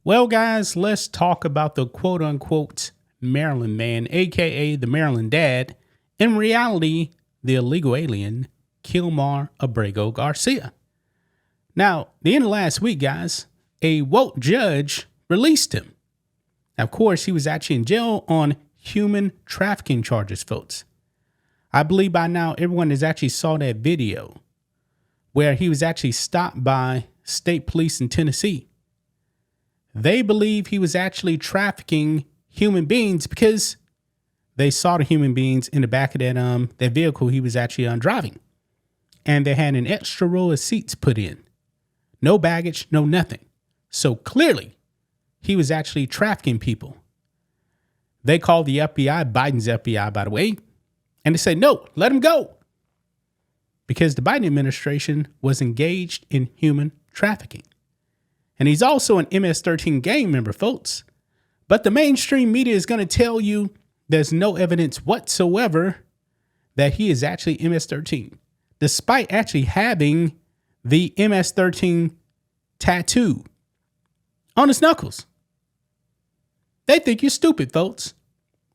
Well, guys, let's talk about the quote unquote Maryland man, aka the Maryland dad. In reality, the illegal alien, Kilmar Abrego Garcia. Now, the end of last week, guys, a woke judge released him. Now, of course, he was actually in jail on human trafficking charges, folks. I believe by now everyone has actually saw that video where he was actually stopped by state police in Tennessee. They believe he was actually trafficking human beings because they saw the human beings in the back of that vehicle he was actually driving. And they had an extra row of seats put in. No baggage, no nothing. So clearly, he was actually trafficking people. They called the FBI, Biden's FBI, by the way, and they said, no, let him go. Because the Biden administration was engaged in human trafficking. And he's also an MS-13 gang member, folks. But the mainstream media is going to tell you there's no evidence whatsoever that he is actually MS-13, despite actually having the MS-13 tattoo on his knuckles. They think you're stupid, folks.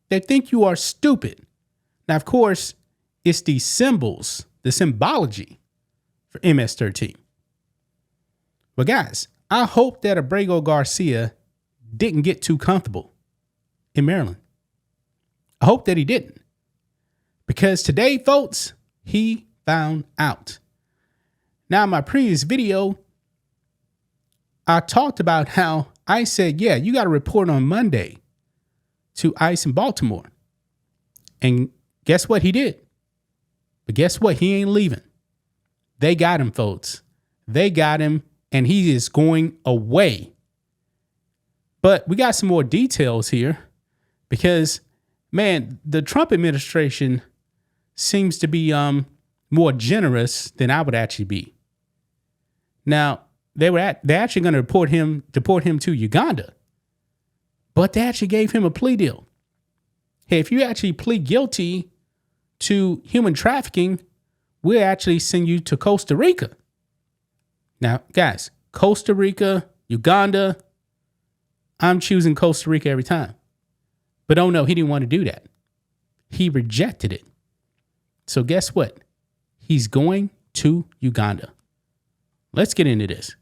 They think you are stupid. Now, of course, it's the symbols, the symbology for MS-13. But guys, I hope that Abrego Garcia didn't get too comfortable in Maryland. I hope that he didn't. Because today, folks, he found out. Now, in my previous video, I talked about how I said, yeah, you got to report on Monday to ICE in Baltimore. And guess what he did? But guess what? He ain't leaving. They got him, folks. They got him. And he is going away. But we got some more details here because, man, the Trump administration seems to be more generous than I would actually be. Now, they're actually going to deport him to Uganda. But they actually gave him a plea deal. Hey, if you actually plead guilty to human trafficking, we'll actually send you to Costa Rica. Now, guys, Costa Rica, Uganda, I'm choosing Costa Rica every time. But oh no, he didn't want to do that. He rejected it. So guess what? He's going to Uganda. Let's get into this.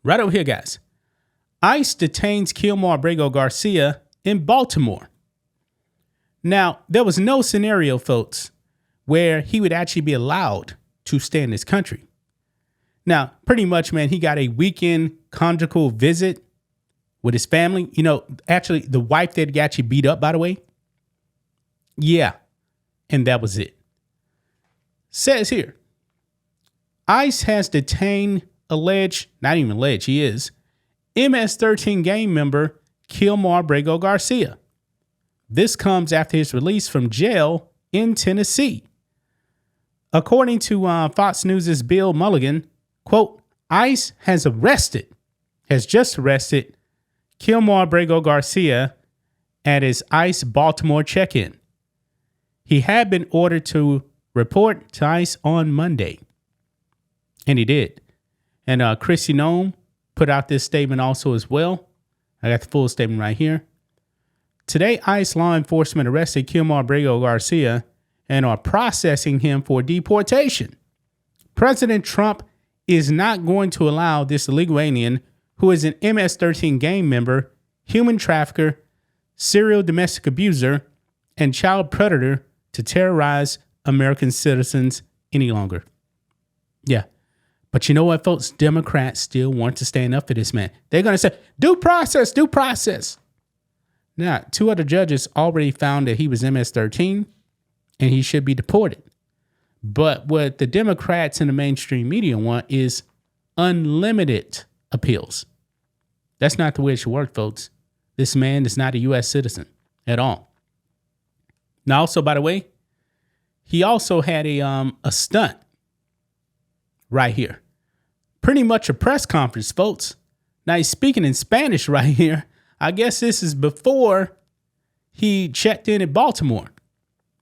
Right over here, guys. ICE detains Kilmar Abrego Garcia in Baltimore. Now, there was no scenario, folks, where he would actually be allowed to stay in this country. Now, pretty much, man, he got a weekend conjugal visit with his family. You know, actually, the wife that he actually beat up, by the way. Yeah. And that was it. Says here, ICE has detained not even alleged, he is, MS-13 gang member Kilmar Abrego Garcia. This comes after his release from jail in Tennessee. According to Fox News' Bill Mulligan, quote, ICE has just arrested Kilmar Abrego Garcia at his ICE Baltimore check-in. He had been ordered to report to ICE on Monday. And he did. And Chrissy Nome put out this statement also as well. I got the full statement right here. Today, ICE law enforcement arrested Kilmar Abrego Garcia and are processing him for deportation. President Trump is not going to allow this illegal alien, who is an MS-13 gang member, human trafficker, serial domestic abuser, and child predator, to terrorize American citizens any longer. Yeah. But you know what, folks? Democrats still want to stand up for this man. They're going to say, due process, due process. Now, 2 other judges already found that he was MS-13 and he should be deported. But what the Democrats and the mainstream media want is unlimited appeals. That's not the way it should work, folks. This man is not a U.S. citizen at all. Now, also, by the way, he also had a stunt right here. Pretty much a press conference, folks. Now, he's speaking in Spanish right here. I guess this is before he checked in at Baltimore.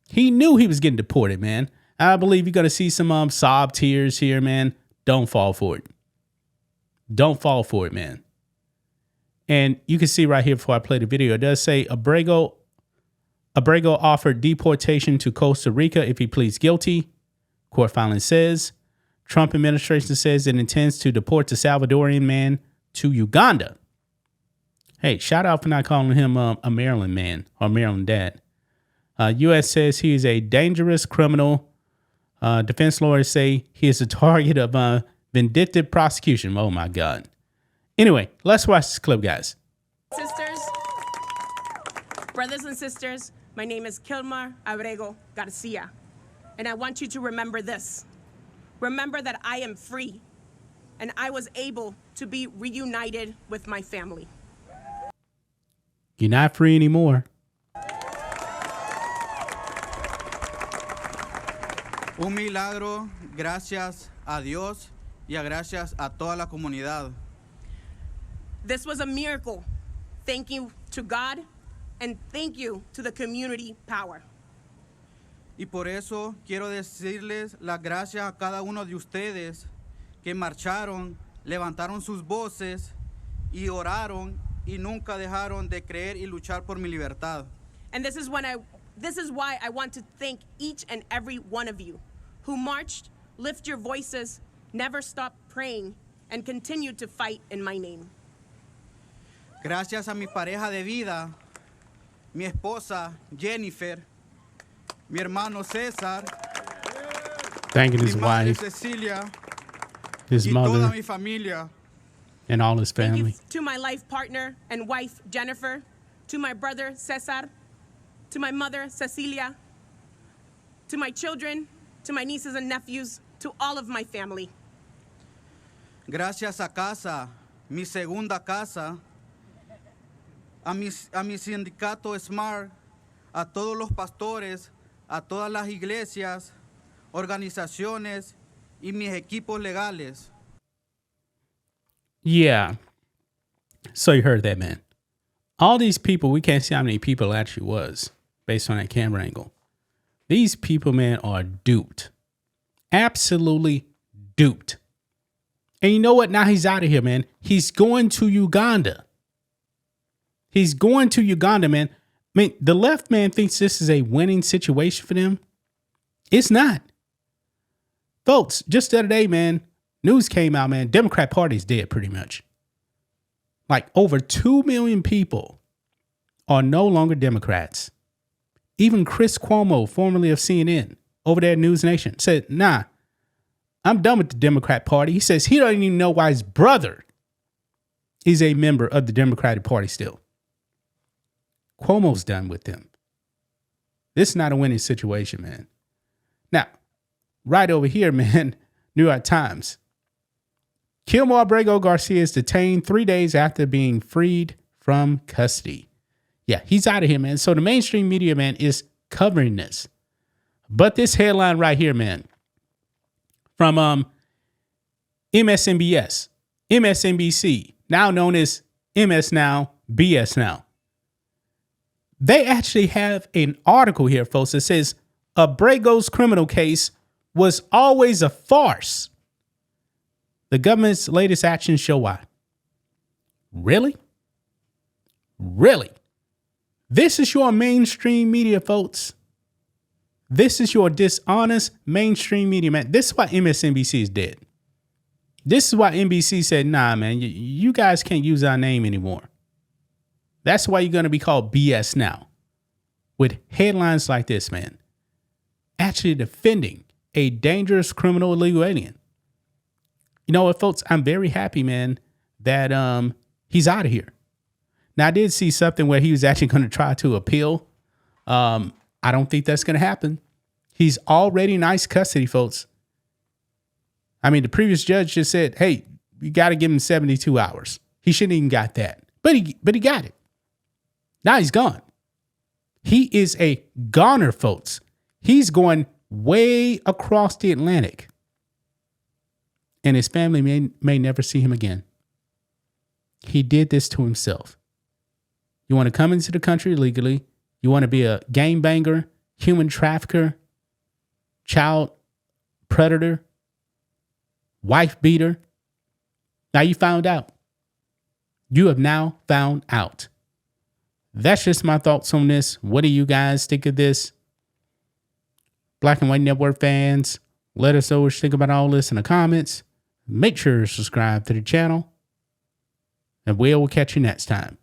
He knew he was getting deported, man. I believe you're going to see some sob tears here, man. Don't fall for it. Don't fall for it, man. And you can see right here before I play the video, it does say Abrego offered deportation to Costa Rica if he pleads guilty. Court filing says Trump administration says it intends to deport the Salvadorian man to Uganda. Hey, shout out for not calling him a Maryland man or Maryland dad. U.S. says he is a dangerous criminal. Defense lawyers say he is a target of vindictive prosecution. Oh, my God. Anyway, let's watch this clip, guys. Sisters, brothers and sisters, my name is Kilmar Abrego Garcia, and I want you to remember this. Remember that I am free, and I was able to be reunited with my family. You're not free anymore. Un milagro, gracias a Dios y gracias a toda la comunidad. This was a miracle. Thank you to God, and thank you to the community power. Y por eso quiero decirles las gracias a cada uno de ustedes que marcharon, levantaron sus voces y oraron y nunca dejaron de creer y luchar por mi libertad. And this is why I want to thank each and every one of you who marched, lift your voices, never stopped praying, and continued to fight in my name. Gracias a mi pareja de vida, mi esposa Jennifer, mi hermano César, Thanking his mi madre wife, Cecilia, his y toda mother, mi familia. and all his Thank family. you to my life partner and wife, Jennifer, to my brother, Cesar, to my mother, Cecilia, to my children, to my nieces and nephews, to all of my family. Gracias a casa, mi segunda casa, a mi sindicato SMART, a todos los pastores, a todas las iglesias, organizaciones y mis equipos legales. Yeah. So you heard that, man. All these people, we can't see how many people it actually was based on that camera angle. These people, man, are duped. Absolutely duped. And you know what? Now he's out of here, man. He's going to Uganda. He's going to Uganda, man. I mean, the left, man, thinks this is a winning situation for them. It's not. Folks, just the other day, man, news came out, man, Democrat Party's dead pretty much. Like over 2 million people are no longer Democrats. Even Chris Cuomo, formerly of CNN, over there at News Nation, said, nah, I'm done with the Democrat Party. He says he doesn't even know why his brother is a member of the Democratic Party still. Cuomo's done with them. This is not a winning situation, man. Now, right over here, man, New York Times. Kilmar Abrego Garcia is detained 3 days after being freed from custody. Yeah, he's out of here, man. So the mainstream media, man, is covering this. But this headline right here, man, from MSNBS, MSNBC, now known as MS Now, BS Now. They actually have an article here, folks, that says Abrego's criminal case was always a farce. The government's latest actions show why. Really? Really? This is your mainstream media, folks. This is your dishonest mainstream media, man. This is why MSNBC is dead. This is why NBC said, nah, man, you guys can't use our name anymore. That's why you're going to be called BS Now. With headlines like this, man. Actually defending a dangerous criminal illegal alien. You know what, folks? I'm very happy, man, that he's out of here. Now, I did see something where he was actually going to try to appeal. I don't think that's going to happen. He's already in ICE custody, folks. I mean, the previous judge just said, hey, you got to give him 72 hours. He shouldn't even got that. But he got it. Now he's gone. He is a goner, folks. He's going way across the Atlantic. And his family may never see him again. He did this to himself. You want to come into the country illegally. You want to be a gangbanger, human trafficker, child predator, wife beater. Now you found out. You have now found out. That's just my thoughts on this. What do you guys think of this? Black and White Network fans, let us know what you think about all this in the comments. Make sure to subscribe to the channel. And we will catch you next time.